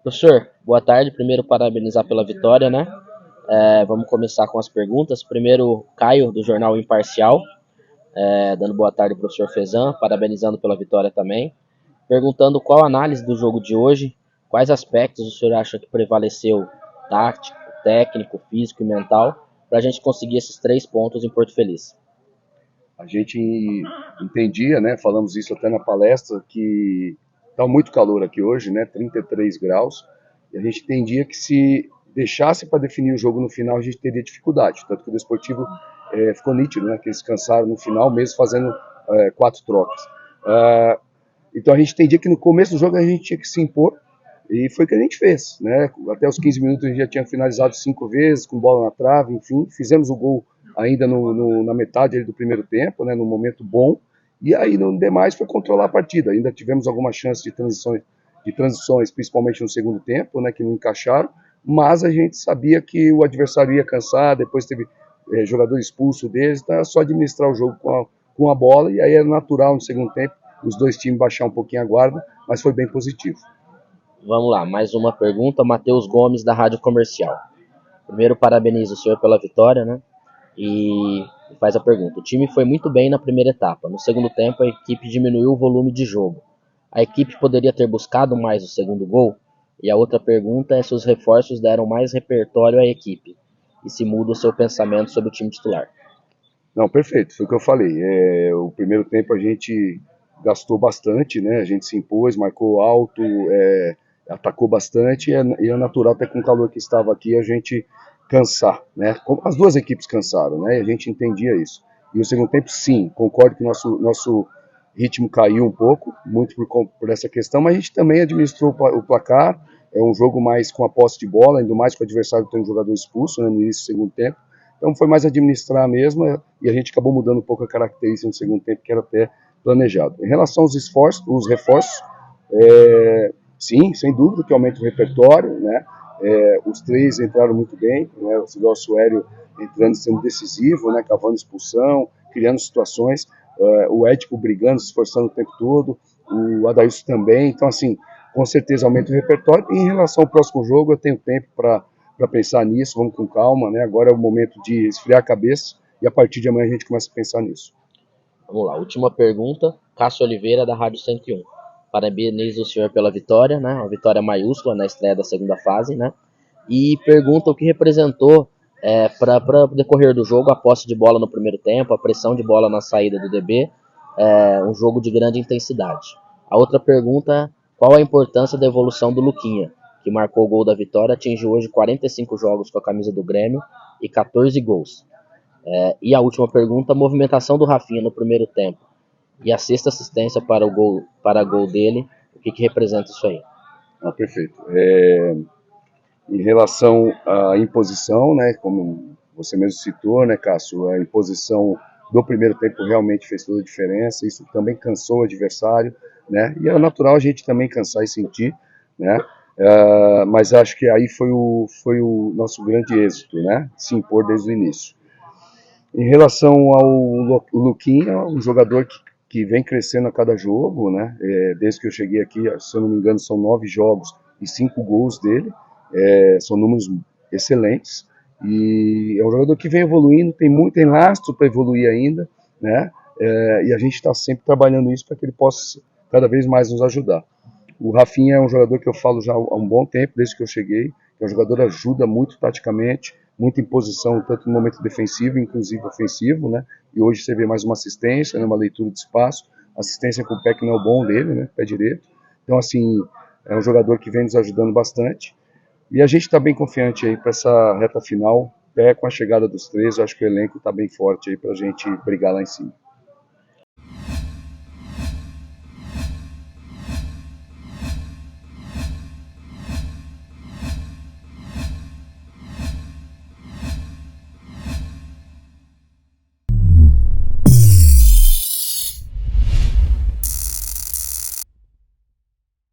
Professor, boa tarde. Primeiro, parabenizar pela vitória, né? Vamos começar com as perguntas. Primeiro, Caio, do Jornal Imparcial, dando boa tarde ao professor Fezan, parabenizando pela vitória também. Perguntando qual a análise do jogo de hoje, quais aspectos o senhor acha que prevaleceu, tático, técnico, físico e mental, para a gente conseguir esses 3 pontos em Porto Feliz. A gente entendia, né, falamos isso até na palestra, que está muito calor aqui hoje, né, 33 graus, e a gente entendia que se deixasse para definir o jogo no final, a gente teria dificuldade. Tanto que o Desportivo ficou nítido, né, que eles cansaram no final, mesmo fazendo 4 trocas. Então a gente entendia que no começo do jogo a gente tinha que se impor, e foi o que a gente fez, né? Até os 15 minutos a gente já tinha finalizado 5 vezes, com bola na trave, enfim, fizemos o gol ainda na metade do primeiro tempo, né? Num momento bom, e aí no demais foi controlar a partida. Ainda tivemos algumas chances de transições, principalmente no segundo tempo, né? Que não encaixaram, mas a gente sabia que o adversário ia cansar, depois teve jogador expulso deles, então era só administrar o jogo com a bola, e aí era natural no segundo tempo os dois times baixar um pouquinho a guarda, mas foi bem positivo. Vamos lá, mais uma pergunta. Matheus Gomes, da Rádio Comercial. Primeiro, parabenizo o senhor pela vitória, né? E faz a pergunta. O time foi muito bem na primeira etapa. No segundo tempo, a equipe diminuiu o volume de jogo. A equipe poderia ter buscado mais o segundo gol? E a outra pergunta é se os reforços deram mais repertório à equipe e se muda o seu pensamento sobre o time titular. Não, perfeito, foi o que eu falei. O primeiro tempo a gente gastou bastante, né? A gente se impôs, marcou alto, atacou bastante, e é natural, até com o calor que estava aqui, a gente cansar, né? As duas equipes cansaram, né? E a gente entendia isso. E o segundo tempo, sim, concordo que nosso ritmo caiu um pouco, muito por essa questão, mas a gente também administrou o placar. É um jogo mais com a posse de bola, ainda mais com o adversário tendo um jogador expulso, né, no início do segundo tempo. Então foi mais administrar mesmo, e a gente acabou mudando um pouco a característica no segundo tempo, que era até planejado. Em relação aos esforços, os reforços, sim, sem dúvida que aumenta o repertório, né? Os três entraram muito bem, né? O nosso Hélio entrando, sendo decisivo, né? Cavando expulsão, criando situações, o Ético brigando, se esforçando o tempo todo, o Adailson também. Então, assim, com certeza aumenta o repertório. E em relação ao próximo jogo, eu tenho tempo para pensar nisso, vamos com calma, né? Agora é o momento de esfriar a cabeça, e a partir de amanhã a gente começa a pensar nisso. Vamos lá, última pergunta. Cássio Oliveira, da Rádio 101. Parabenizo o senhor pela vitória, né? Uma vitória maiúscula na estreia da segunda fase, né? E pergunta o que representou para o decorrer do jogo, a posse de bola no primeiro tempo, a pressão de bola na saída do DB, um jogo de grande intensidade. A outra pergunta, qual a importância da evolução do Luquinha, que marcou o gol da vitória, atingiu hoje 45 jogos com a camisa do Grêmio e 14 gols. E a última pergunta, a movimentação do Rafinha no primeiro tempo e a sexta assistência para gol dele, o que representa isso aí? Perfeito. Em relação à imposição, né, como você mesmo citou, né, Cássio, a imposição do primeiro tempo realmente fez toda a diferença, isso também cansou o adversário, né, e é natural a gente também cansar e sentir, né, mas acho que aí foi o nosso grande êxito, né, se impor desde o início. Em relação ao Luquinha, um jogador que vem crescendo a cada jogo, né, desde que eu cheguei aqui, se eu não me engano, são 9 jogos e 5 gols dele, são números excelentes, e é um jogador que vem evoluindo, tem lastro para evoluir ainda, né? E a gente está sempre trabalhando isso para que ele possa cada vez mais nos ajudar. O Rafinha é um jogador que eu falo já há um bom tempo, desde que eu cheguei, que é um jogador que ajuda muito taticamente, muita imposição, tanto no momento defensivo, inclusive ofensivo, né? E hoje você vê mais uma assistência, né? Uma leitura de espaço, assistência com o pé que não é o bom dele, né? Pé direito. Então, assim, é um jogador que vem nos ajudando bastante. E a gente está bem confiante aí para essa reta final, até com a chegada dos três, eu acho que o elenco está bem forte aí para a gente brigar lá em cima.